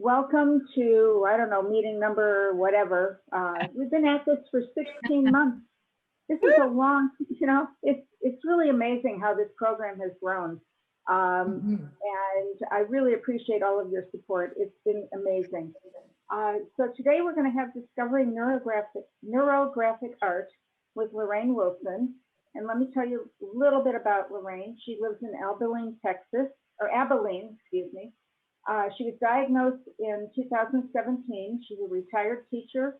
Welcome to, I don't know, meeting number whatever. We've been at this for 16 months. This is a long, it's really amazing how this program has grown. And I really appreciate all of your support. It's been amazing. So today we're going to have Discovering Neurographic Art with Lorraine Wilson. And let me tell you a little bit about Lorraine. She lives in Abilene, Texas, or Abilene, excuse me. She was diagnosed in 2017. She's a retired teacher.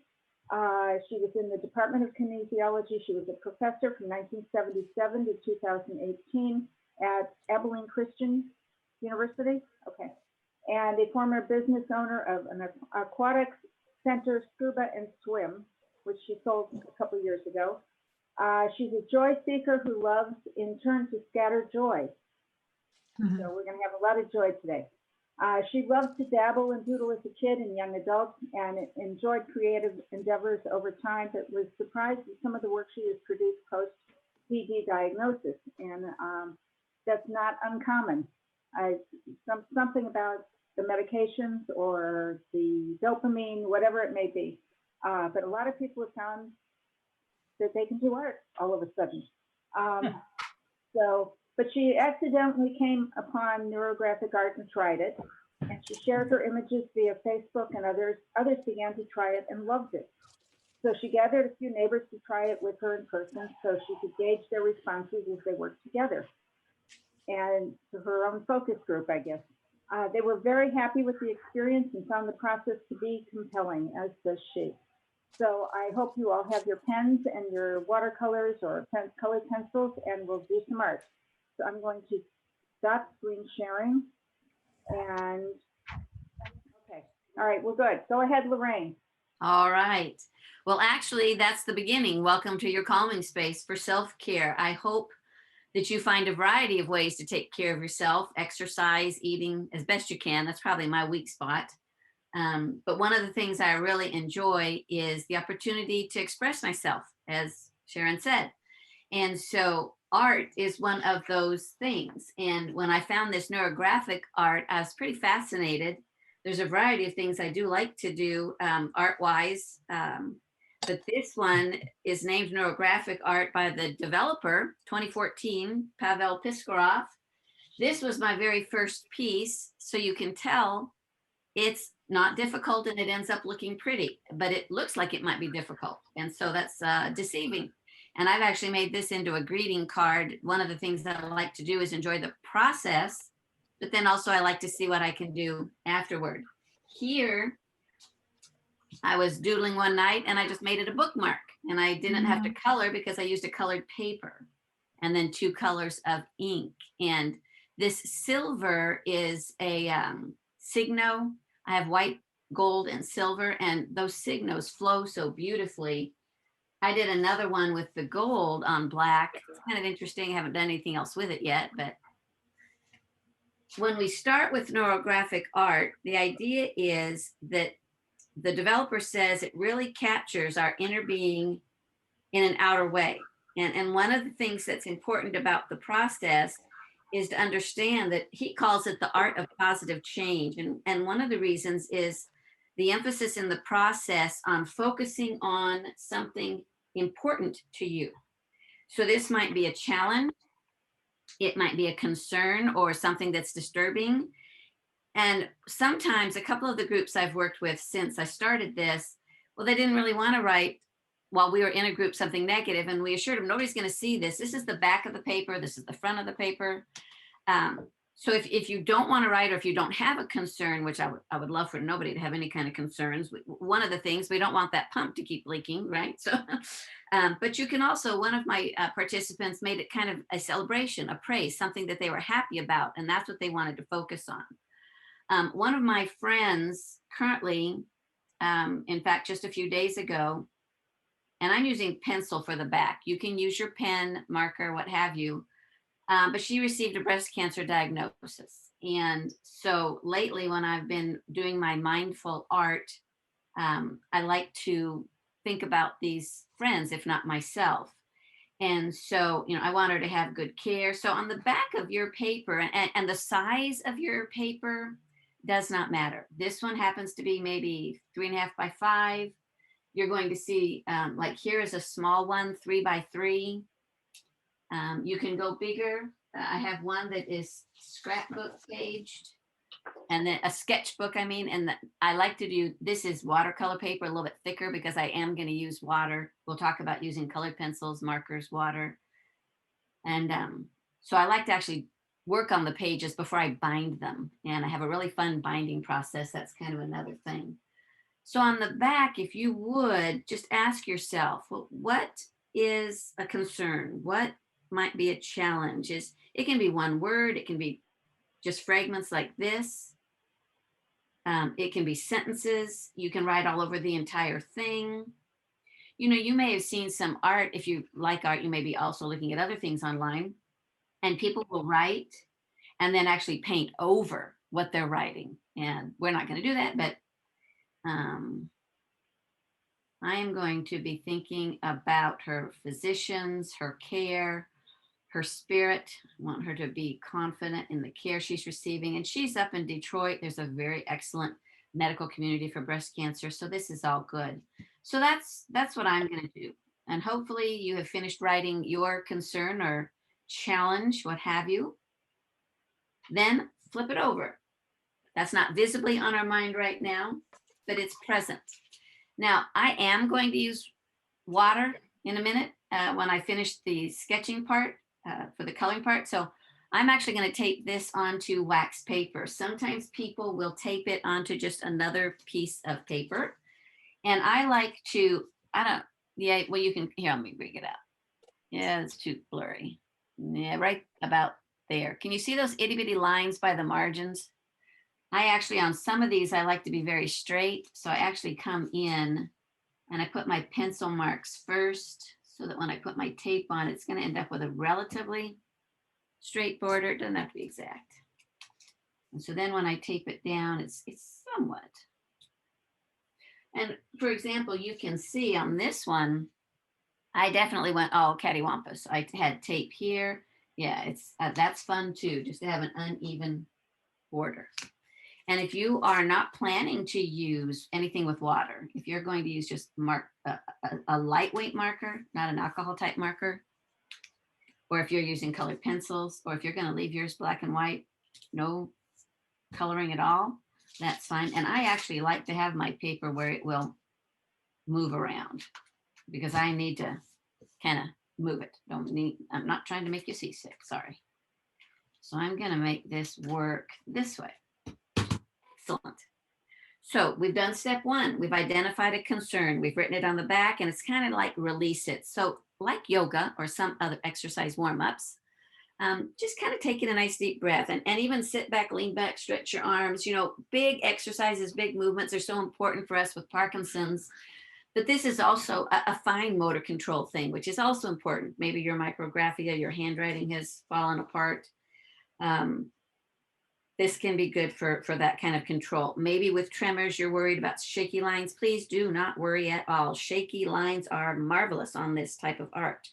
She was in the Department of Kinesiology. She was a professor from 1977 to 2018 at Abilene Christian University. Okay. And a former business owner of an aquatics center, Scuba and Swim, which she sold a couple of years ago. She's a joy seeker who loves, in turn, to scatter joy. So we're going to have a lot of joy today. She loved to dabble and doodle as a kid and young adult and enjoyed creative endeavors over time, but was surprised at some of the work she has produced post-PD diagnosis. And that's not uncommon. Something about the medications or the dopamine, whatever it may be. But a lot of people have found that they can do art all of a sudden. But she accidentally came upon neurographic art and tried it. And she shared her images via Facebook, and others began to try it and loved it. So she gathered a few neighbors to try it with her in person so she could gauge their responses as they worked together. And to her own focus group, I guess. They were very happy with the experience and found the process to be compelling, as does she. So I hope you all have your pens and your watercolors or colored pencils, and we'll do some art. So I'm going to stop screen sharing. And okay, all right, well, good. Go ahead, Lorraine. All right. Well, actually, that's the beginning. Welcome to your calming space for self-care. I hope that you find a variety of ways to take care of yourself, exercise, eating as best you can. That's probably my weak spot. But one of the things I really enjoy is the opportunity to express myself, as Sharon said. And so art is one of those things. And when I found this neurographic art, I was pretty fascinated. There's a variety of things I do like to do art-wise. But this one is named Neurographic Art by the developer, 2014, Pavel Piskarov. This was my very first piece, so you can tell it's not difficult and it ends up looking pretty, but it looks like it might be difficult. And so that's deceiving. And I've actually made this into a greeting card. One of the things that I like to do is enjoy the process, but then also I like to see what I can do afterward. Here, I was doodling one night and I just made it a bookmark, and I didn't have to color because I used a colored paper and then 2 colors of ink. And this silver is a signo. I have white, gold, and silver, and those signos flow so beautifully. I did another one with the gold on black. It's kind of interesting. I haven't done anything else with it yet, but when we start with neurographic art, the idea is that the developer says it really captures our inner being in an outer way. And one of the things that's important about the process is to understand that he calls it the art of positive change. And one of the reasons is the emphasis in the process on focusing on something important to you. So this might be a challenge, it might be a concern or something that's disturbing. And sometimes a couple of the groups I've worked with since I started this, well, they didn't really want to write while we were in a group something negative, and we assured them nobody's going to see this. This is the back of the paper, this is the front of the paper. So if you don't want to write, or if you don't have a concern, which I would love for nobody to have any kind of concerns. One of the things, we don't want that pump to keep leaking, right? So, but you can also, one of my participants made it kind of a celebration, a praise, something that they were happy about, and that's what they wanted to focus on. One of my friends currently, in fact, just a few days ago, and I'm using pencil for the back. You can use your pen, marker, what have you. But she received a breast cancer diagnosis. And so lately, when I've been doing my mindful art, I like to think about these friends, if not myself. And so, I want her to have good care. So on the back of your paper and the size of your paper does not matter. This one happens to be maybe 3.5 by 5. You're going to see, like here is a small one, 3 by 3. You can go bigger. I have one that is scrapbook paged, and then a sketchbook, I mean, and I like to do, this is watercolor paper, a little bit thicker because I am going to use water. We'll talk about using colored pencils, markers, water. And so I like to actually work on the pages before I bind them. And I have a really fun binding process. That's kind of another thing. So on the back, if you would just ask yourself, well, what is a concern? What might be a challenge? It can be one word. It can be just fragments like this. It can be sentences. You can write all over the entire thing. You know, you may have seen some art. If you like art, you may be also looking at other things online, and people will write and then actually paint over what they're writing. And we're not going to do that, but I am going to be thinking about her physicians, her care, her spirit. I want her to be confident in the care she's receiving. And she's up in Detroit. There's a very excellent medical community for breast cancer. So this is all good. So that's what I'm going to do. And hopefully you have finished writing your concern or challenge, what have you. Then flip it over. That's not visibly on our mind right now, but it's present. Now, I am going to use water in a minute when I finish the sketching part for the coloring part. So I'm actually going to tape this onto wax paper. Sometimes people will tape it onto just another piece of paper. And I like to, yeah, well, you can, here, let me bring it out. Yeah, it's too blurry. Yeah, right about there. Can you see those itty bitty lines by the margins? I actually, on some of these, I like to be very straight. So I actually come in and I put my pencil marks first so that when I put my tape on, it's going to end up with a relatively straight border. It doesn't have to be exact. And so then when I tape it down, it's somewhat. And for example, you can see on this one, I definitely went, oh, cattywampus. I had tape here. Yeah, it's that's fun too, just to have an uneven border. And if you are not planning to use anything with water, if you're going to use just a lightweight marker, not an alcohol type marker, or if you're using colored pencils, or if you're going to leave yours black and white, no coloring at all, that's fine. And I actually like to have my paper where it will move around because I need to kind of move it. I'm not trying to make you seasick, sorry. So I'm going to make this work this way. Excellent. So we've done step one. We've identified a concern. We've written it on the back, and it's kind of like release it. So like yoga or some other exercise warm-ups, just kind of taking a nice deep breath and even sit back, lean back, stretch your arms. You know, big exercises, big movements are so important for us with Parkinson's. But this is also a fine motor control thing, which is also important. Maybe your micrographia, your handwriting has fallen apart. This can be good for that kind of control. Maybe with tremors, you're worried about shaky lines. Please do not worry at all. Shaky lines are marvelous on this type of art.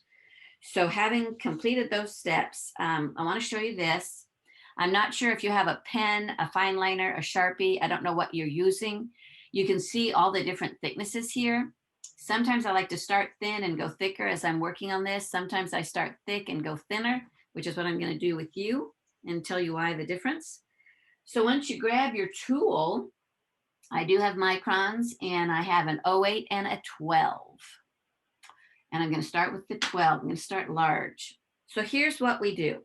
So having completed those steps, I want to show you this. I'm not sure if you have a pen, a fine liner, a Sharpie. I don't know what you're using. You can see all the different thicknesses here. Sometimes I like to start thin and go thicker as I'm working on this. Sometimes I start thick and go thinner, which is what I'm going to do with you and tell you why the difference. So once you grab your tool, I do have microns and I have an 08 and a 12. And I'm going to start with the 12. I'm going to start large. So here's what we do.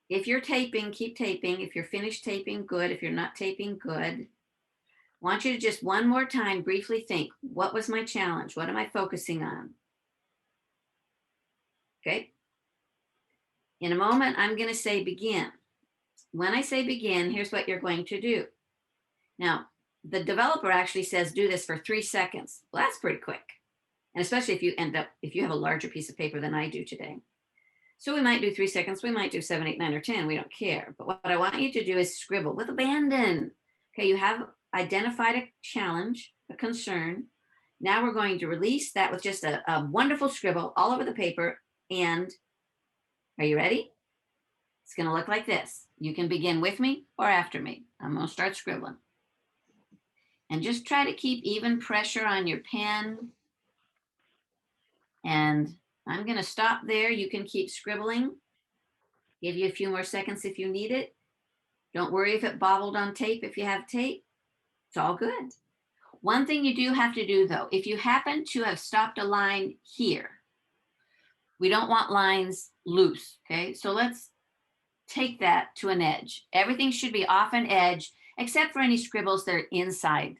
If you're taping, keep taping. If you're finished taping, good. If you're not taping, good. I want you to just one more time briefly think, what was my challenge? What am I focusing on? Okay. In a moment, I'm going to say begin. When I say begin, here's what you're going to do. Now, the developer actually says do this for 3 seconds. Well, that's pretty quick. And especially if you have a larger piece of paper than I do today. So we might do 3 seconds. We might do 7, 8, 9, or 10. We don't care. But what I want you to do is scribble with abandon. Okay, you have identified a challenge, a concern. Now we're going to release that with just a wonderful scribble all over the paper. And are you ready? It's going to look like this. You can begin with me or after me. I'm going to start scribbling. And just try to keep even pressure on your pen. And I'm going to stop there. You can keep scribbling. Give you a few more seconds if you need it. Don't worry if it bobbled on tape if you have tape. It's all good. One thing you do have to do though, if you happen to have stopped a line here, we don't want lines loose, okay? So let's take that to an edge. Everything should be off an edge except for any scribbles that are inside,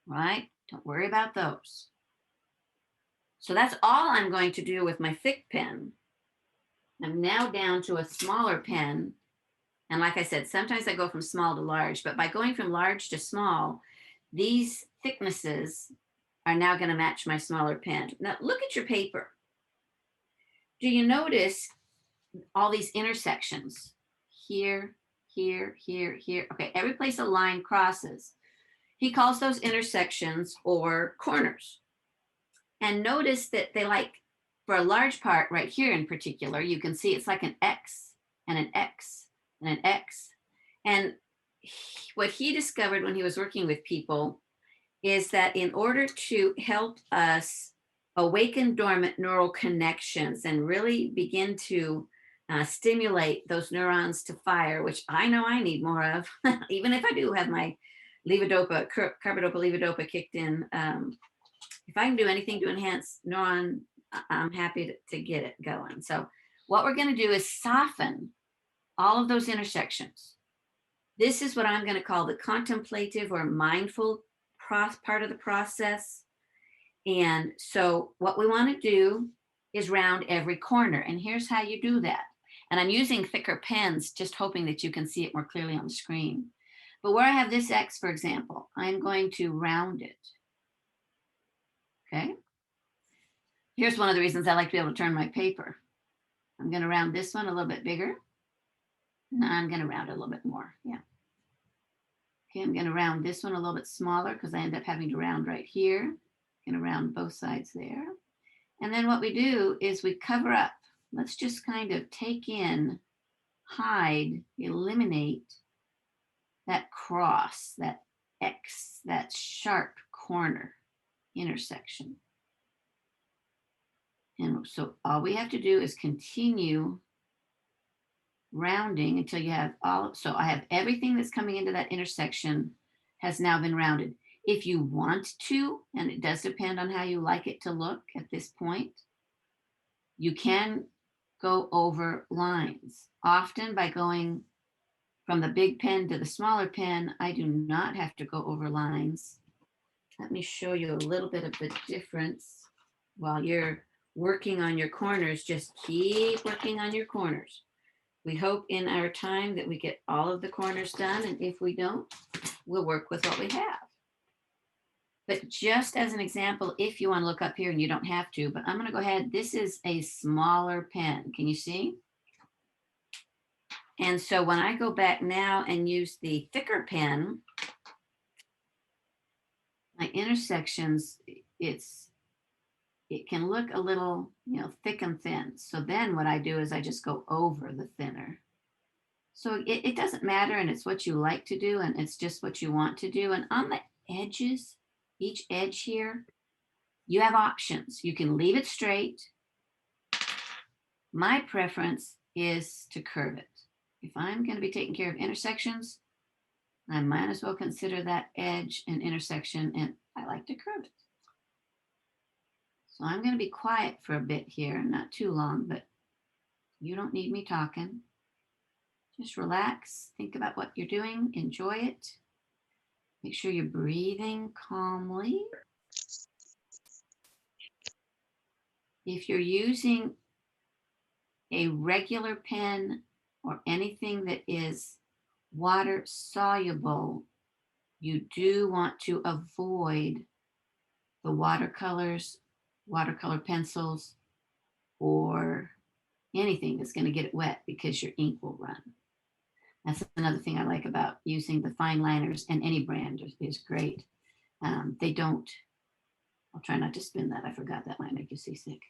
right? Don't worry about those. So that's all I'm going to do with my thick pen. I'm now down to a smaller pen. And like I said, sometimes I go from small to large, but by going from large to small, these thicknesses are now going to match my smaller pen. Now look at your paper. Do you notice all these intersections? Here, here, here, here. Okay, every place a line crosses. He calls those intersections or corners. And notice that they like, for a large part right here in particular, you can see it's like an X and an X and an X. And what he discovered when he was working with people is that in order to help us awaken dormant neural connections and really begin to stimulate those neurons to fire, which I know I need more of, even if I do have my levodopa, carbidopa levodopa kicked in. If I can do anything to enhance neuron, I'm happy to get it going. So what we're going to do is soften all of those intersections. This is what I'm going to call the contemplative or mindful part of the process. And so what we want to do is round every corner. And here's how you do that. And I'm using thicker pens, just hoping that you can see it more clearly on the screen. But where I have this X, for example, I'm going to round it. Okay. Here's one of the reasons I like to be able to turn my paper. I'm going to round this one a little bit bigger. And I'm going to round it a little bit more. Yeah. Okay, I'm going to round this one a little bit smaller because I end up having to round right here. I'm going to round both sides there. And then what we do is we cover up. Let's just kind of take in, hide, eliminate that cross, that X, that sharp corner intersection. And so all we have to do is continue rounding until you have all, so I have everything that's coming into that intersection has now been rounded. If you want to, and it does depend on how you like it to look at this point, you can go over lines. Often by going from the big pen to the smaller pen, I do not have to go over lines. Let me show you a little bit of the difference. While you're working on your corners, just keep working on your corners. We hope in our time that we get all of the corners done, and if we don't, we'll work with what we have. But just as an example, if you want to look up here, and you don't have to, but I'm going to go ahead. This is a smaller pen. Can you see? And so when I go back now and use the thicker pen, my intersections, it can look a little, thick and thin. So then what I do is I just go over the thinner. So it doesn't matter, and it's what you like to do, and it's just what you want to do. And on the edges, each edge here, you have options. You can leave it straight. My preference is to curve it. If I'm going to be taking care of intersections, I might as well consider that edge an intersection, and I like to curve it. So I'm going to be quiet for a bit here, not too long, but you don't need me talking. Just relax, think about what you're doing, enjoy it. Make sure you're breathing calmly. If you're using a regular pen or anything that is water soluble, you do want to avoid the watercolors, watercolor pencils, or anything that's going to get it wet because your ink will run. That's another thing I like about using the fine liners, and any brand is great. They don't, I'll try not to spin that. I forgot that might make you seasick.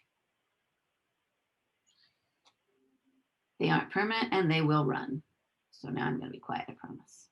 They aren't permanent and they will run. So now I'm going to be quiet, I promise.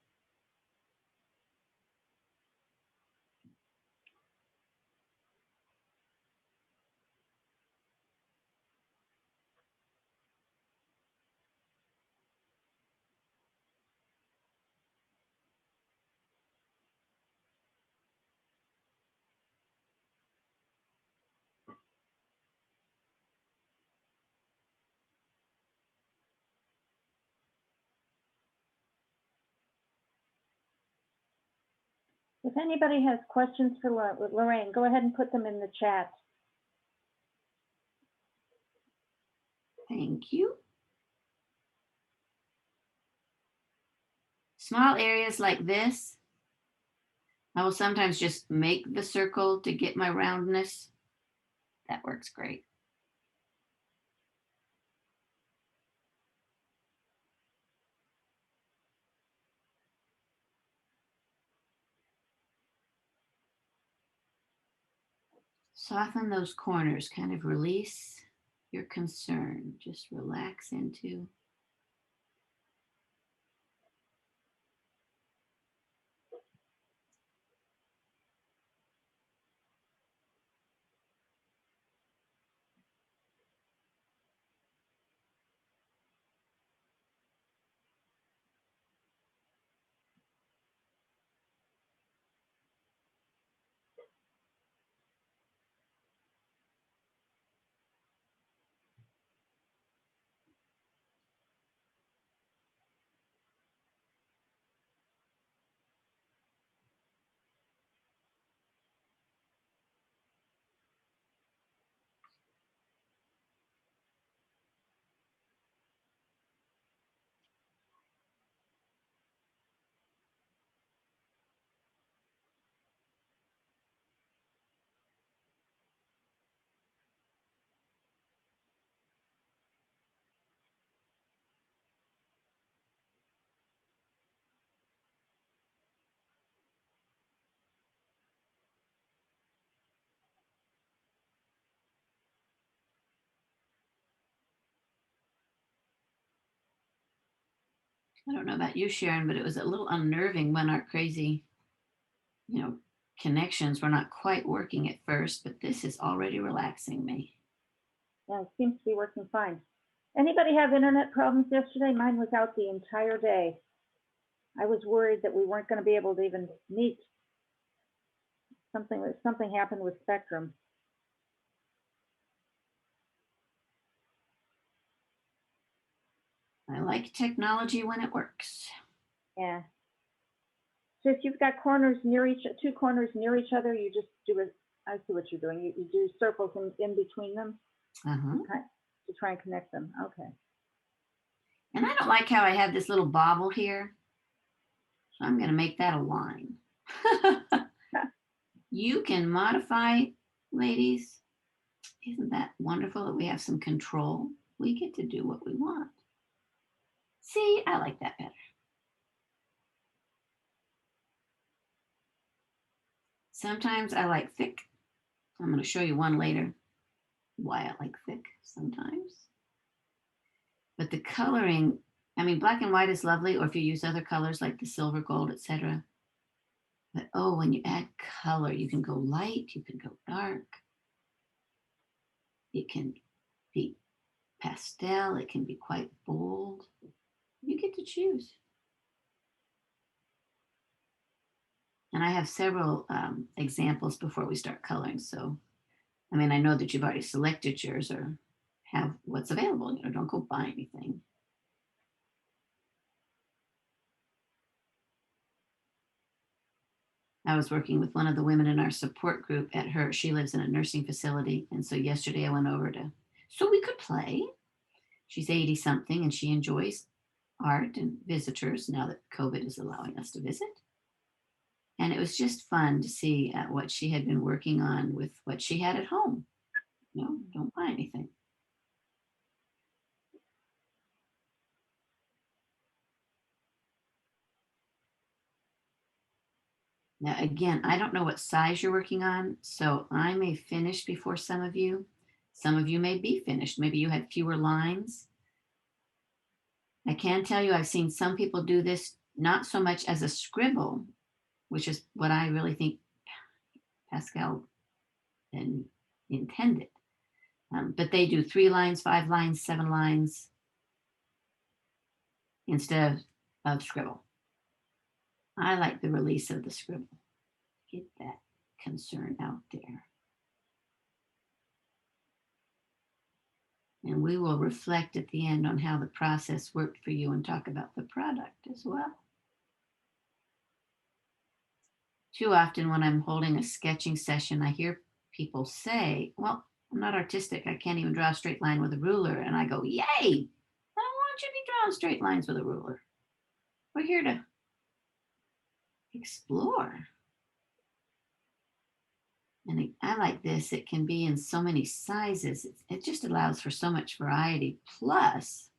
If anybody has questions for Lorraine, go ahead and put them in the chat. Thank you. Small areas like this, I will sometimes just make the circle to get my roundness. That works great. Soften those corners, kind of release your concern. Just relax into. I don't know about you, Sharon, but it was a little unnerving when our crazy, connections were not quite working at first, but this is already relaxing me. Yeah, it seems to be working fine. Anybody have internet problems yesterday? Mine was out the entire day. I was worried that we weren't going to be able to even meet. Something happened with Spectrum. I like technology when it works. Yeah. So if you've got two corners near each other, you just do it. I see what you're doing. You do circles in between them to try and connect them. Okay. And I don't like how I have this little bobble here. So I'm going to make that a line. You can modify, ladies. Isn't that wonderful that we have some control? We get to do what we want. See, I like that better. Sometimes I like thick. I'm going to show you one later why I like thick sometimes. But the coloring, black and white is lovely, or if you use other colors like the silver, gold, etc. But when you add color, you can go light, you can go dark. It can be pastel, it can be quite bold. You get to choose. And I have several examples before we start coloring. So, I know that you've already selected yours or have what's available. Don't go buy anything. I was working with one of the women in our support group she lives in a nursing facility. And so yesterday I went over so we could play. She's 80 something and she enjoys art and visitors now that COVID is allowing us to visit. And it was just fun to see what she had been working on with what she had at home. Don't buy anything. Now, again, I don't know what size you're working on, so I may finish before some of you. Some of you may be finished. Maybe you had fewer lines. I can tell you I've seen some people do this not so much as a scribble, which is what I really think Pascal intended. But they do 3 lines, 5 lines, 7 lines instead of scribble. I like the release of the scribble. Get that concern out there. And we will reflect at the end on how the process worked for you and talk about the product as well. Too often when I'm holding a sketching session, I hear people say, well, I'm not artistic. I can't even draw a straight line with a ruler. And I go, yay, I don't want you to be drawing straight lines with a ruler. We're here to explore. And I like this. It can be in so many sizes. It just allows for so much variety. Plus,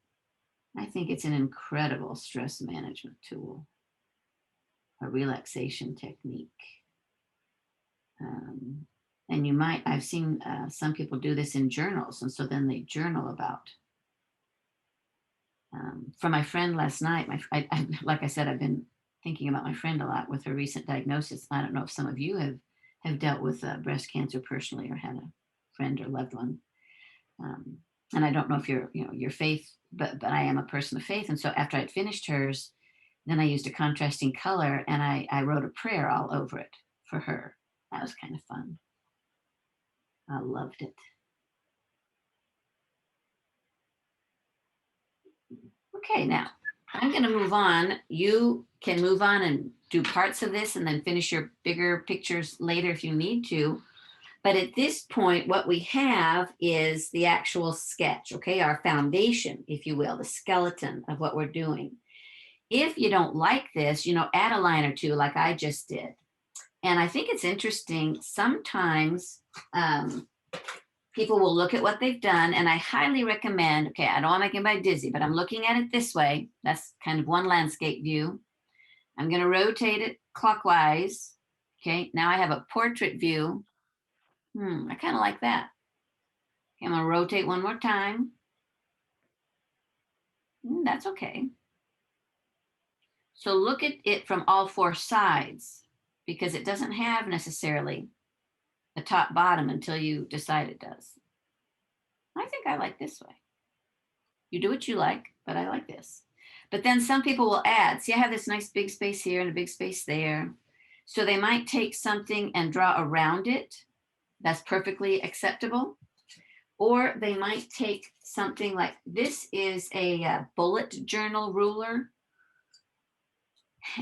I think it's an incredible stress management tool, a relaxation technique. And you might, I've seen some people do this in journals. And so then they journal about. For my friend last night, like I said, I've been thinking about my friend a lot with her recent diagnosis. I don't know if some of you have dealt with breast cancer personally or had a friend or loved one. And I don't know if you're, your faith, but I am a person of faith. And so after I'd finished hers, then I used a contrasting color and I wrote a prayer all over it for her. That was kind of fun. I loved it. Okay, now I'm going to move on. You can move on and do parts of this and then finish your bigger pictures later if you need to. But at this point, what we have is the actual sketch, okay, our foundation, if you will, the skeleton of what we're doing. If you don't like this, add a line or two like I just did. And I think it's interesting, sometimes people will look at what they've done, and I highly recommend, okay, I don't want to make anybody dizzy, but I'm looking at it this way. That's kind of one landscape view. I'm going to rotate it clockwise. Okay, now I have a portrait view. I kind of like that. Okay, I'm going to rotate one more time. That's okay. So look at it from all four sides, because it doesn't have necessarily a top bottom until you decide it does. I think I like this way. You do what you like, but I like this. But then some people will add, see, I have this nice big space here and a big space there. So they might take something and draw around it. That's perfectly acceptable. Or they might take something like, this is a bullet journal ruler,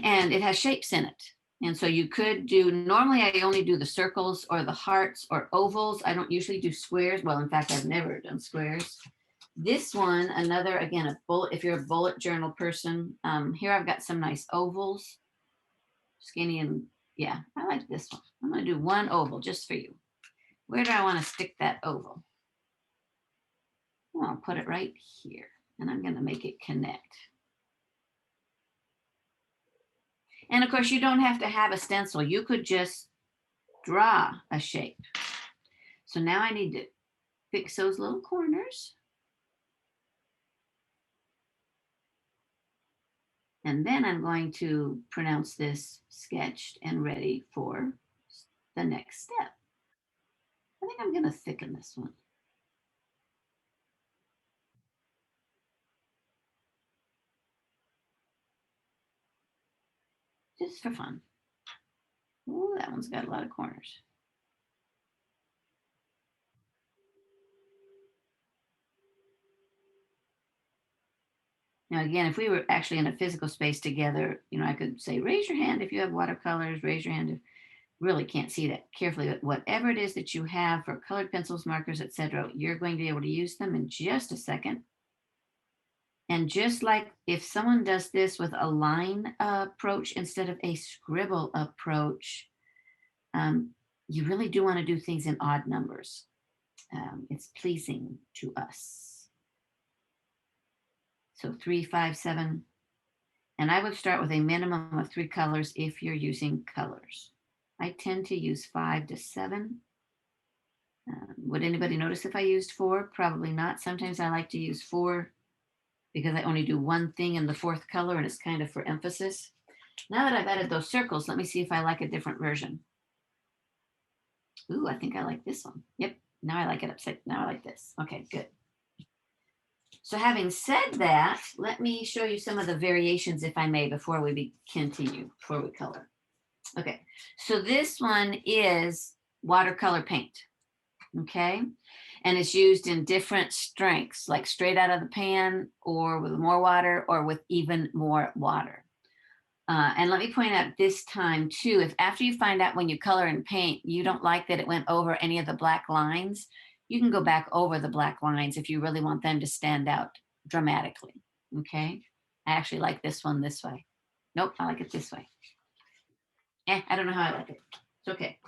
and it has shapes in it. And so you could do, normally I only do the circles or the hearts or ovals. I don't usually do squares. Well, in fact, I've never done squares. This one, another, again, a bullet, if you're a bullet journal person, here I've got some nice ovals, skinny and yeah, I like this one. I'm gonna do one oval just for you. Where do I wanna stick that oval? Well, I'll put it right here and I'm gonna make it connect. And of course, you don't have to have a stencil. You could just draw a shape. So now I need to fix those little corners. And then I'm going to pronounce this sketched and ready for the next step. I think I'm going to thicken this one. Just for fun. Oh, that one's got a lot of corners. Now, again, if we were actually in a physical space together, I could say, raise your hand if you have watercolors, raise your hand if really can't see that carefully, but whatever it is that you have for colored pencils, markers, etc., you're going to be able to use them in just a second. And just like if someone does this with a line approach instead of a scribble approach, you really do want to do things in odd numbers. It's pleasing to us. So 3, 5, 7. And I would start with a minimum of 3 colors if you're using colors. I tend to use 5 to 7. Would anybody notice if I used 4? Probably not. Sometimes I like to use 4 because I only do one thing in the 4th color and it's kind of for emphasis. Now that I've added those circles, let me see if I like a different version. Ooh, I think I like this one. Yep, now I like it upside. Now I like this. Okay, good. So having said that, let me show you some of the variations, if I may, before we continue, before we color. Okay, so this one is watercolor paint, okay? And it's used in different strengths, like straight out of the pan or with more water or with even more water. And let me point out this time too, if after you find out when you color and paint, you don't like that it went over any of the black lines, you can go back over the black lines if you really want them to stand out dramatically, okay? I actually like this one this way. Nope, I like it this way. I don't know how I like it. It's okay.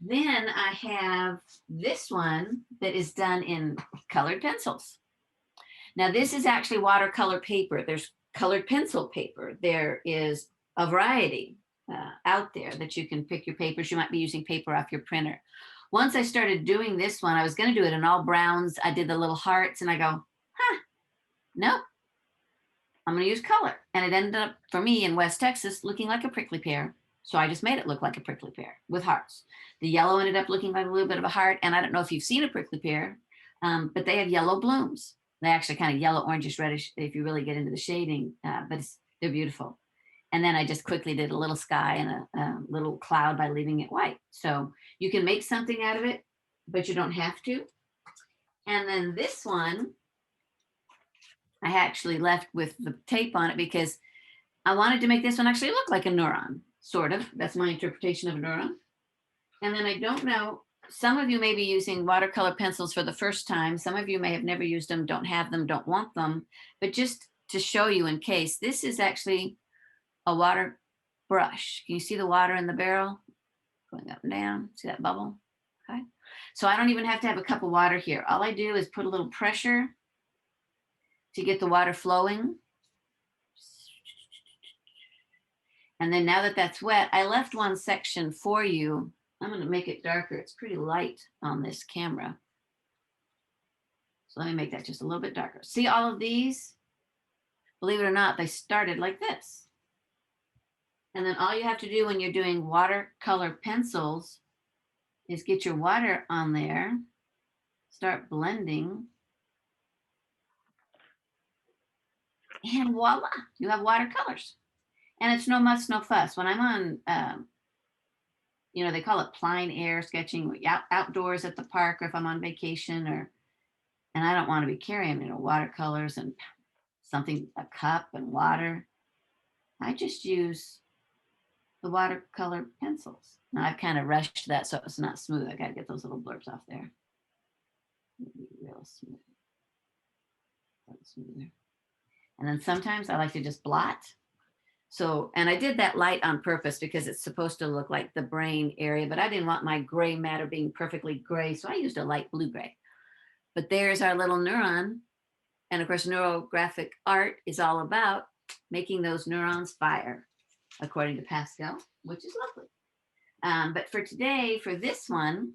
Then I have this one that is done in colored pencils. Now this is actually watercolor paper. There's colored pencil paper. There is a variety out there that you can pick your papers. You might be using paper off your printer. Once I started doing this one, I was going to do it in all browns. I did the little hearts and I go, nope, I'm going to use color. And it ended up, for me in West Texas, looking like a prickly pear. So I just made it look like a prickly pear with hearts. The yellow ended up looking like a little bit of a heart. And I don't know if you've seen a prickly pear, but they have yellow blooms. They actually kind of yellow, orangish, reddish if you really get into the shading, but they're beautiful. And then I just quickly did a little sky and a little cloud by leaving it white. So you can make something out of it, but you don't have to. And then this one, I actually left with the tape on it because I wanted to make this one actually look like a neuron, sort of. That's my interpretation of a neuron. And then I don't know, some of you may be using watercolor pencils for the first time. Some of you may have never used them, don't have them, don't want them. But just to show you in case, this is actually a water brush. Can you see the water in the barrel going up and down? See that bubble? Okay. So I don't even have to have a cup of water here. All I do is put a little pressure to get the water flowing. And then now that that's wet, I left one section for you. I'm going to make it darker. It's pretty light on this camera. So let me make that just a little bit darker. See all of these? Believe it or not, they started like this. And then all you have to do when you're doing watercolor pencils is get your water on there, start blending, and voila, you have watercolors. And it's no muss, no fuss. When I'm on, they call it plein air sketching, outdoors at the park, or if I'm on vacation, and I don't want to be carrying, watercolors and something, a cup and water. I just use the watercolor pencils. Now I've kind of rushed that so it's not smooth. I got to get those little blurbs off there. Real smooth. Smoother. And then sometimes I like to just blot. So, and I did that light on purpose because it's supposed to look like the brain area, but I didn't want my gray matter being perfectly gray. So I used a light blue gray. But there's our little neuron. And of course, neurographic art is all about making those neurons fire, according to Pascal, which is lovely. But for today, for this one,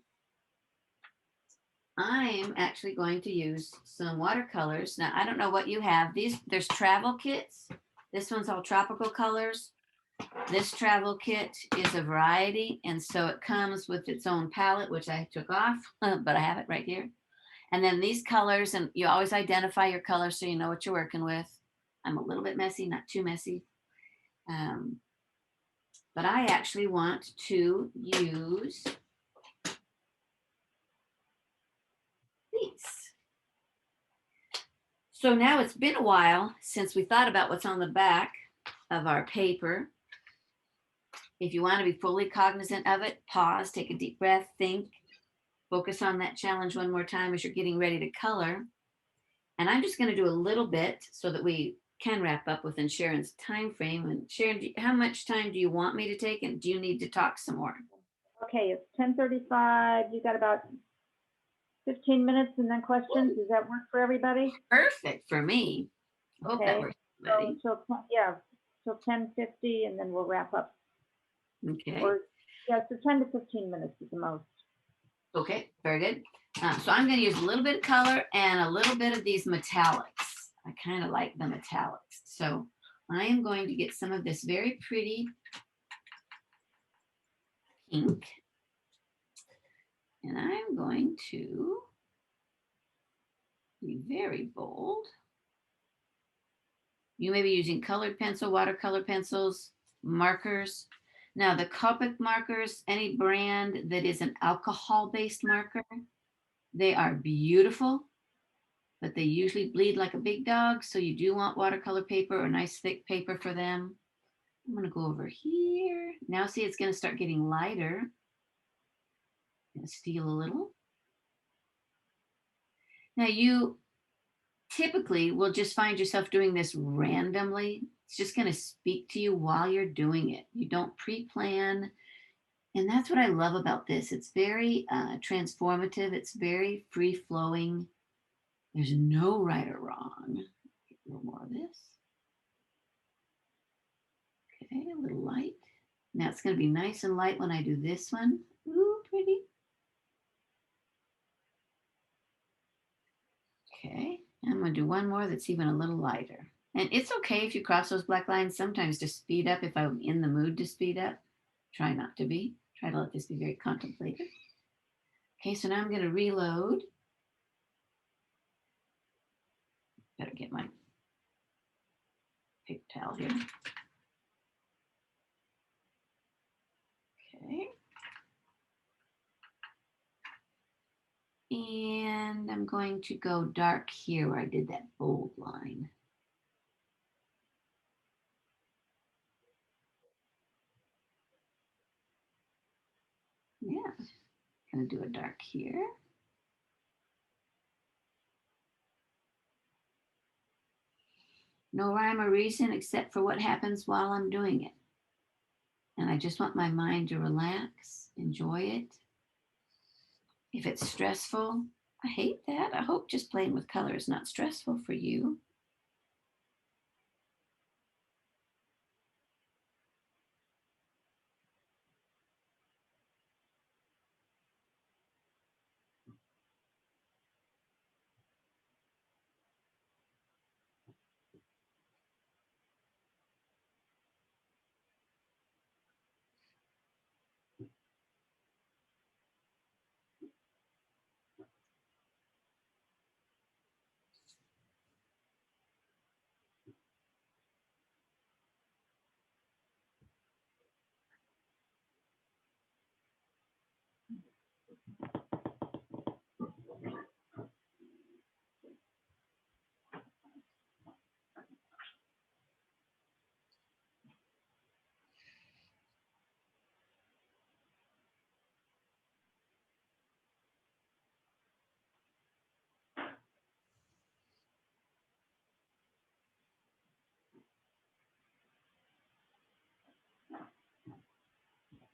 I'm actually going to use some watercolors. Now, I don't know what you have. There's travel kits. This one's all tropical colors. This travel kit is a variety, and so it comes with its own palette, which I took off, but I have it right here. And then these colors, and you always identify your colors so you know what you're working with. I'm a little bit messy, not too messy. But I actually want to use these. So now it's been a while since we thought about what's on the back of our paper. If you want to be fully cognizant of it, pause, take a deep breath, think, focus on that challenge one more time as you're getting ready to color. And I'm just going to do a little bit so that we can wrap up within Sharon's time frame. And Sharon, how much time do you want me to take, and do you need to talk some more? Okay, it's 10:35. You got about 15 minutes and then questions. Does that work for everybody? Perfect for me. I hope that works for everybody. So till 10:50, and then we'll wrap up. Okay. So 10 to 15 minutes is the most. Okay, very good. So I'm going to use a little bit of color and a little bit of these metallics. I kind of like the metallics. So I am going to get some of this very pretty pink. And I'm going to be very bold. You may be using colored pencil, watercolor pencils, markers. Now the Copic markers, any brand that is an alcohol-based marker, they are beautiful, but they usually bleed like a big dog. So you do want watercolor paper or nice thick paper for them. I'm going to go over here. Now see, it's going to start getting lighter. I'm going to steal a little. Now you typically will just find yourself doing this randomly. It's just going to speak to you while you're doing it. You don't pre-plan. And that's what I love about this. It's very transformative. It's very free-flowing. There's no right or wrong. Get a little more of this. Okay, a little light. Now it's going to be nice and light when I do this one. Ooh, pretty. Okay, I'm going to do one more that's even a little lighter. And it's okay if you cross those black lines sometimes to speed up. If I'm in the mood to speed up, try not to be. Try to let this be very contemplative. Okay, so now I'm going to reload. Better get my paper towel here. Okay. And I'm going to go dark here where I did that bold line. Yeah, gonna do a dark here. No rhyme or reason except for what happens while I'm doing it. And I just want my mind to relax, enjoy it. If it's stressful, I hate that. I hope just playing with color is not stressful for you.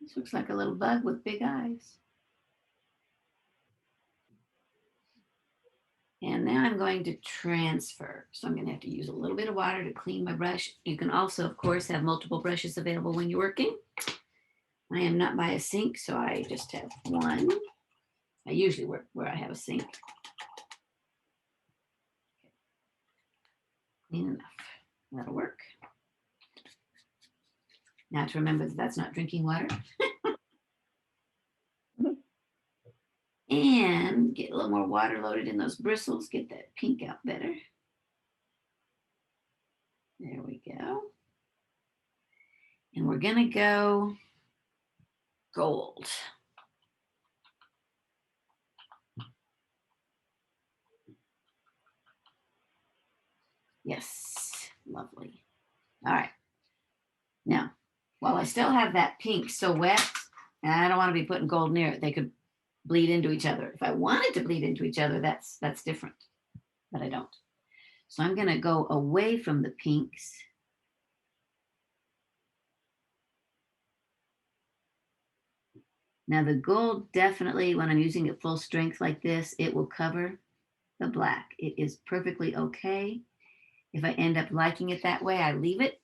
This looks like a little bug with big eyes. And now I'm going to transfer. So I'm going to have to use a little bit of water to clean my brush. You can also, of course, have multiple brushes available when you're working. I am not by a sink, so I just have one. I usually work where I have a sink. Clean enough. That'll work. Now to remember that that's not drinking water. And get a little more water loaded in those bristles, get that pink out better. There we go. And we're gonna go gold. Yes, lovely. All right. Now, while I still have that pink so wet, and I don't want to be putting gold near it, they could bleed into each other. If I wanted to bleed into each other, that's different, but I don't. So I'm going to go away from the pinks. Now the gold definitely, when I'm using it full strength like this, it will cover the black. It is perfectly okay. If I end up liking it that way, I leave it.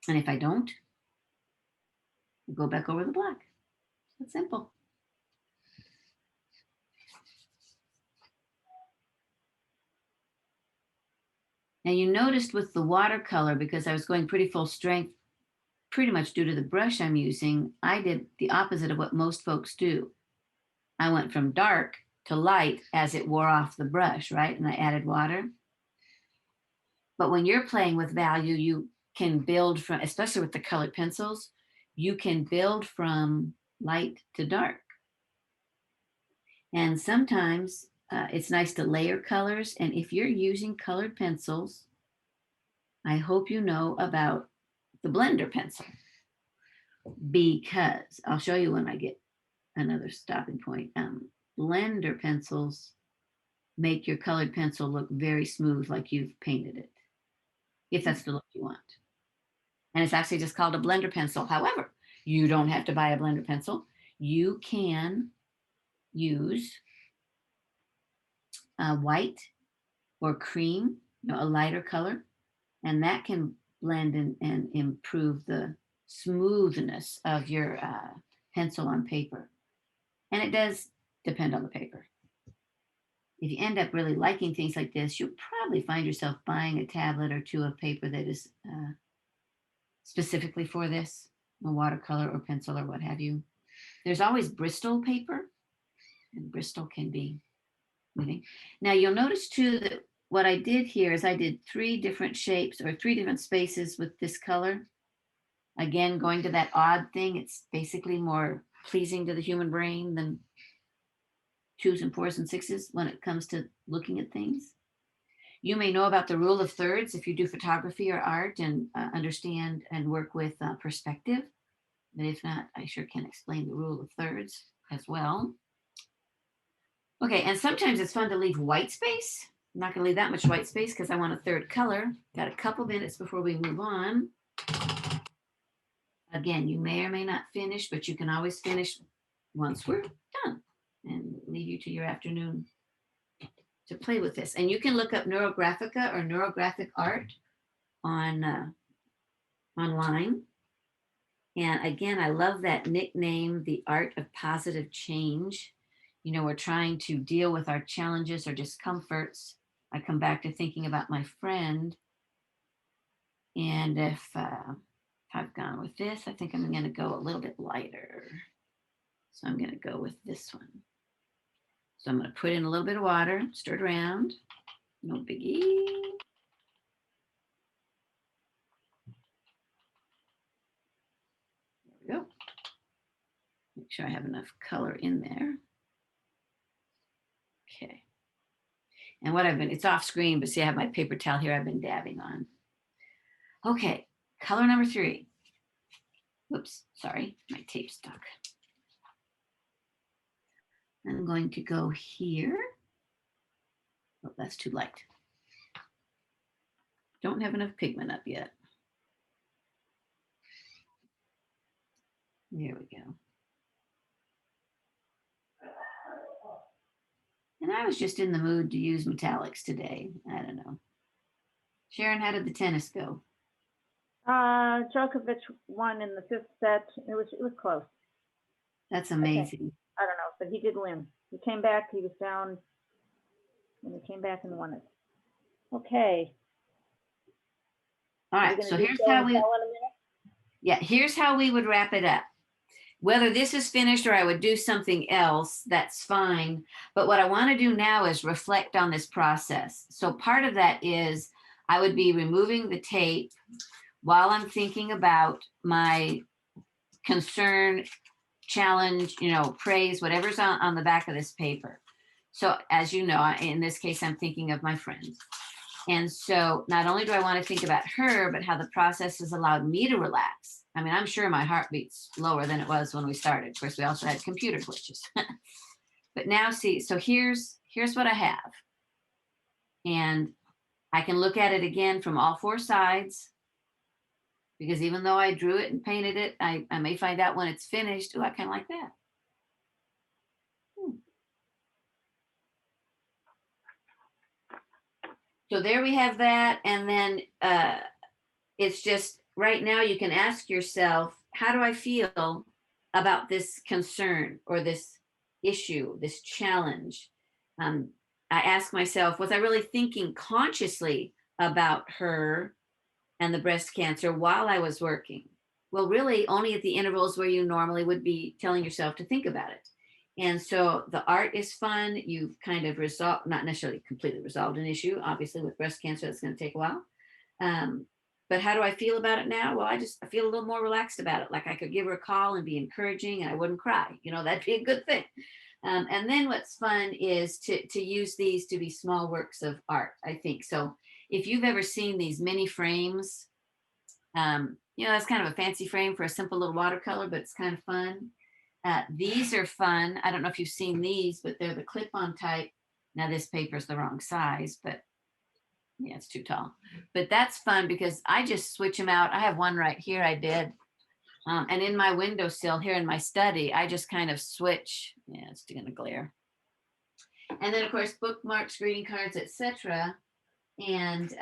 And if I don't, I go back over the black. It's simple. Now you noticed with the watercolor, because I was going pretty full strength, pretty much due to the brush I'm using, I did the opposite of what most folks do. I went from dark to light as it wore off the brush, right? And I added water. But when you're playing with value, you can build from, especially with the colored pencils, you can build from light to dark. And sometimes it's nice to layer colors. And if you're using colored pencils, I hope you know about the blender pencil, because I'll show you when I get another stopping point. Blender pencils make your colored pencil look very smooth, like you've painted it, if that's the look you want. And it's actually just called a blender pencil. However, you don't have to buy a blender pencil. You can use white or cream, a lighter color, and that can blend and improve the smoothness of your pencil on paper. And it does depend on the paper. If you end up really liking things like this, you'll probably find yourself buying a tablet or two of paper that is specifically for this, a watercolor or pencil or what have you. There's always Bristol paper, and Bristol can be moving. Now you'll notice too that what I did here is I did 3 different shapes or 3 different spaces with this color. Again, going to that odd thing, it's basically more pleasing to the human brain than 2s and 4s and 6s when it comes to looking at things. You may know about the rule of thirds if you do photography or art and understand and work with perspective. But if not, I sure can explain the rule of thirds as well. Okay, and sometimes it's fun to leave white space. I'm not gonna leave that much white space because I want a third color. Got a couple minutes before we move on. Again, you may or may not finish, but you can always finish once we're done and leave you to your afternoon to play with this. And you can look up Neurographica or Neurographic Art on online. And again, I love that nickname, the art of positive change. We're trying to deal with our challenges or discomforts. I come back to thinking about my friend. And if I've gone with this, I think I'm going to go a little bit lighter. So I'm going to go with this one. So I'm going to put in a little bit of water, stir it around. No biggie. There we go. Make sure I have enough color in there. Okay. And what it's off screen, but see, I have my paper towel here I've been dabbing on. Okay, color number 3. Oops, sorry, my tape stuck. I'm going to go here. Oh, that's too light. Don't have enough pigment up yet. There we go. And I was just in the mood to use metallics today. I don't know. Sharon, how did the tennis go? Djokovic won in the 5th set. It was close. That's amazing. I don't know, but he did win. He came back. He was down, and he came back and won it. Okay. All right. So here's how we. Yeah, here's how we would wrap it up. Whether this is finished or I would do something else, that's fine. But what I want to do now is reflect on this process. So part of that is I would be removing the tape while I'm thinking about my concern, challenge, praise, whatever's on the back of this paper. So as you know, in this case, I'm thinking of my friend. And so not only do I want to think about her, but how the process has allowed me to relax. I mean, I'm sure my heart beats lower than it was when we started. Of course, we also had computer glitches. But now see, so here's what I have. And I can look at it again from all 4 sides. Because even though I drew it and painted it, I may find out when it's finished, oh, I kind of like that. So there we have that. And then it's just right now you can ask yourself, how do I feel about this concern or this issue, this challenge? I ask myself, was I really thinking consciously about her and the breast cancer while I was working? Well, really only at the intervals where you normally would be telling yourself to think about it. And so the art is fun. You've kind of resolved, not necessarily completely resolved an issue. Obviously with breast cancer, that's going to take a while. But how do I feel about it now? Well, I feel a little more relaxed about it. Like I could give her a call and be encouraging and I wouldn't cry. That'd be a good thing. And then what's fun is to use these to be small works of art, I think. So if you've ever seen these mini frames, You know, that's kind of a fancy frame for a simple little watercolor, but it's kind of fun. These are fun. I don't know if you've seen these, but they're the clip-on type. Now this paper is the wrong size, but yeah, it's too tall. But that's fun because I just switch them out. I have one right here I did. And in my windowsill here in my study, I just kind of switch. Yeah, it's gonna glare. And then of course, bookmarks, greeting cards, etc. And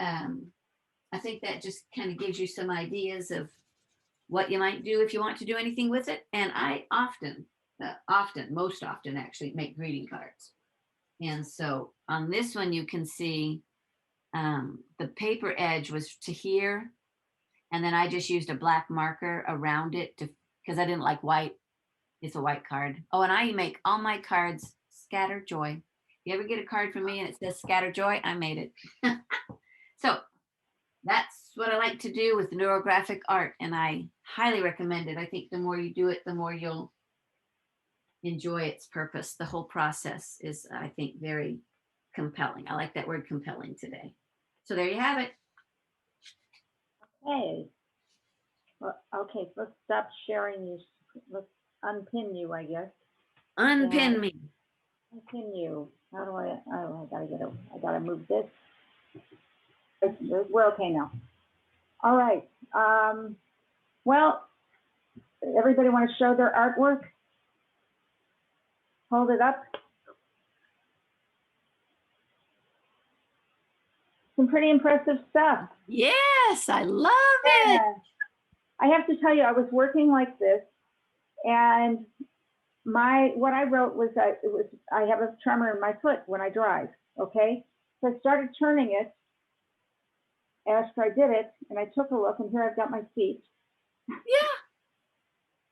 I think that just kind of gives you some ideas of what you might do if you want to do anything with it. And I most often actually make greeting cards. And so on this one, you can see the paper edge was to here. And then I just used a black marker around it because I didn't like white. It's a white card. Oh, and I make all my cards scatter joy. You ever get a card from me and it says scatter joy? I made it. So that's what I like to do with neurographic art, and I highly recommend it. I think the more you do it, the more you'll enjoy its purpose. The whole process is, I think, very compelling. I like that word compelling today. So there you have it. Okay. Well, okay, let's stop sharing you. Let's unpin you, I guess. Unpin me. Unpin you. How do I gotta move this. We're okay now. All right. Well, everybody want to show their artwork? Hold it up. Some pretty impressive stuff. Yes, I love it. I have to tell you, I was working like this, and what I wrote was that I have a tremor in my foot when I drive. Okay, so I started turning it after I did it, and I took a look, and here I've got my feet. Yeah.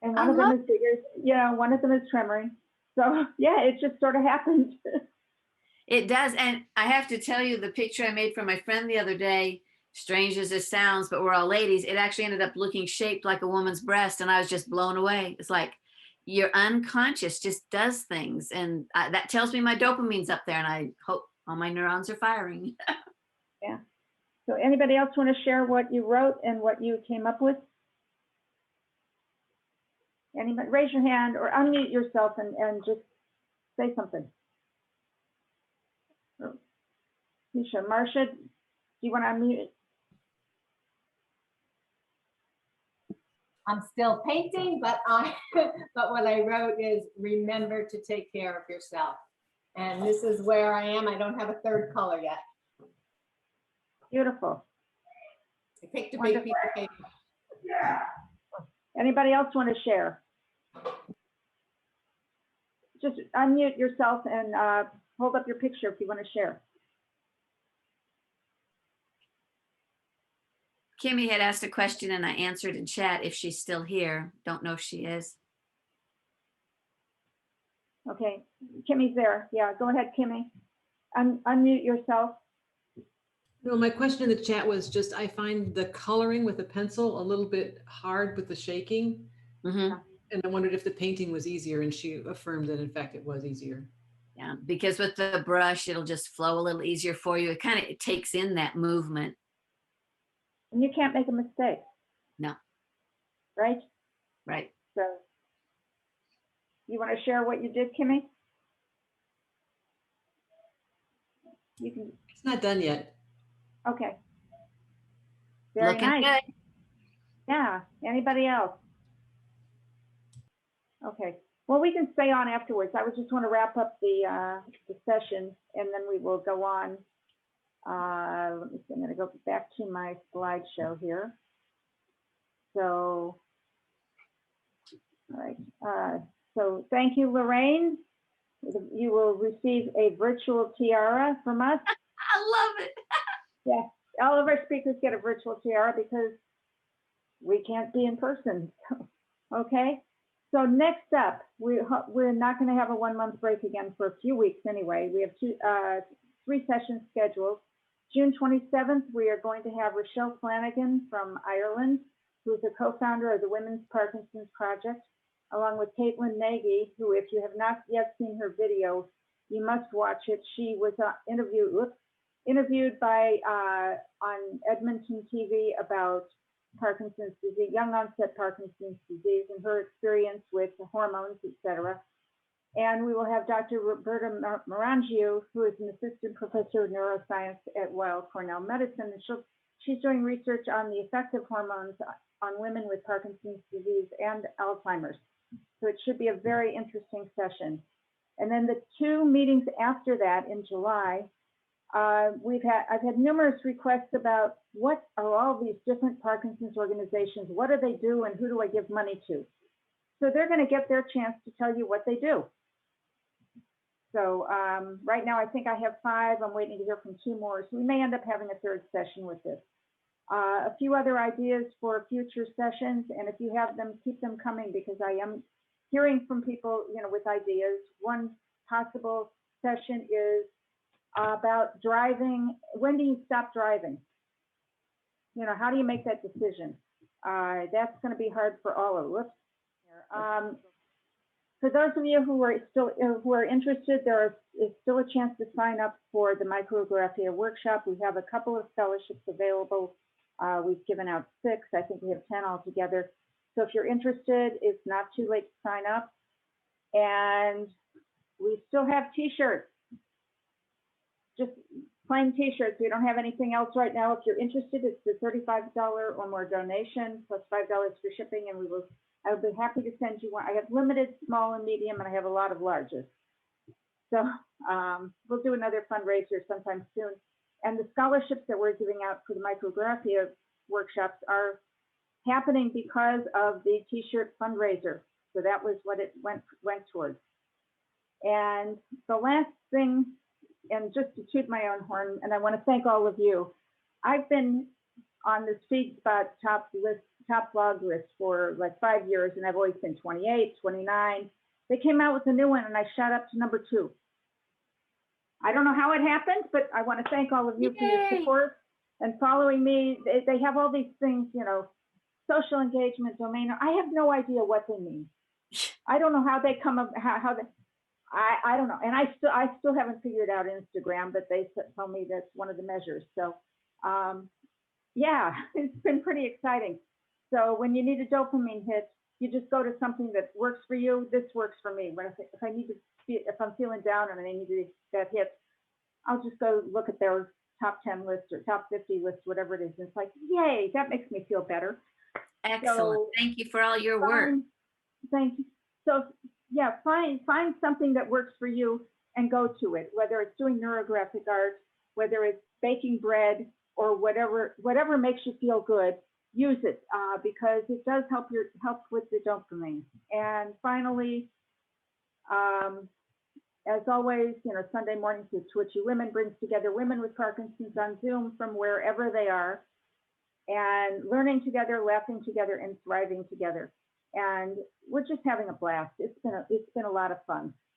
And one of them is bigger, one of them is tremoring. So yeah, it just sort of happened. It does. And I have to tell you, the picture I made for my friend the other day, strange as it sounds, but we're all ladies, it actually ended up looking shaped like a woman's breast. And I was just blown away. It's like your unconscious just does things. And that tells me my dopamine's up there, and I hope all my neurons are firing. Yeah. So anybody else want to share what you wrote and what you came up with? Anybody, raise your hand or unmute yourself and just say something. Tisha, Marcia, do you want to unmute? I'm still painting, but but what I wrote is remember to take care of yourself. And this is where I am. I don't have a third color yet. Beautiful. I picked a big piece of paper. Anybody else want to share? Just unmute yourself and hold up your picture if you want to share. Kimmy had asked a question and I answered in chat if she's still here. Don't know if she is. Okay, Kimmy's there. Yeah, go ahead, Kimmy. Unmute yourself. No, my question in the chat was just, I find the coloring with a pencil a little bit hard with the shaking. Mm-hmm. And I wondered if the painting was easier, and she affirmed that in fact it was easier. Yeah, because with the brush, it'll just flow a little easier for you. It takes in that movement. And you can't make a mistake. No. Right? Right. So you want to share what you did, Kimmy? You can. It's not done yet. Okay. Very Looking nice. good. Yeah. Anybody else? Okay. Well, we can stay on afterwards. I would just want to wrap up the session, and then we will go on. Let me see. I'm going to go back to my slideshow here. So, all right. So thank you, Lorraine. You will receive a virtual tiara from us. I love it. Yeah, all of our speakers get a virtual tiara because we can't be in person. Okay. So next up, we're not going to have a 1 month break again for a few weeks anyway. We have 3 sessions scheduled. June 27th, we are going to have Rochelle Flanagan from Ireland, who's a co-founder of the Women's Parkinson's Project, along with Caitlin Nagy, who, if you have not yet seen her video, you must watch it. She was interviewed by on Edmonton TV about Parkinson's disease, young onset Parkinson's disease, and her experience with the hormones, etc. And we will have Dr. Roberta Marangio, who is an assistant professor of neuroscience at Weill Cornell Medicine. And she's doing research on the effect of hormones on women with Parkinson's disease and Alzheimer's. So it should be a very interesting session. And then the 2 meetings after that in July, I've had numerous requests about what are all these different Parkinson's organizations, what do they do, and who do I give money to? So they're going to get their chance to tell you what they do. So right now I think I have 5. I'm waiting to hear from 2 more. So we may end up having a 3rd session with this. A few other ideas for future sessions, and if you have them, keep them coming, because I am hearing from people, with ideas. One possible session is about driving. When do you stop driving? How do you make that decision? That's going to be hard for all of us. For those of you who are interested, there is still a chance to sign up for the micrographia workshop. We have a couple of scholarships available. We've given out 6. I think we have 10 altogether. So if you're interested, it's not too late to sign up. And we still have t-shirts, just plain t-shirts. We don't have anything else right now. If you're interested, it's the $35 or more donation plus $5 for shipping, and I would be happy to send you one. I have limited small and medium, and I have a lot of larges. So we'll do another fundraiser sometime soon. And the scholarships that we're giving out for the micrographia workshops are happening because of the t-shirt fundraiser. So that was what it went towards. And the last thing, and just to toot my own horn, and I want to thank all of you. I've been on the FeedSpot top blog list for like 5 years, and I've always been 28, 29. They came out with a new one, and I shot up to number 2. I don't know how it happened, but I want to thank all of you for your support and following me. They have all these things, social engagement, domain. I have no idea what they mean. I don't know how they come up, how they, I don't know. And I still haven't figured out Instagram, but they tell me that's one of the measures. So yeah, it's been pretty exciting. So when you need a dopamine hit, you just go to something that works for you. This works for me. If I'm feeling down and I need that hit, I'll just go look at their top 10 list or top 50 list, whatever it is. And it's like, yay, that makes me feel better. Excellent. So, thank you for all your work. Thank you. So yeah, find something that works for you and go to it, whether it's doing neurographic art, whether it's baking bread, or whatever makes you feel good. Use it because it does help with the dopamine. And finally, as always, Sunday mornings with Twitchy Women brings together women with Parkinson's on Zoom from wherever they are, and learning together, laughing together, and thriving together. And we're just having a blast. It's been a lot of fun.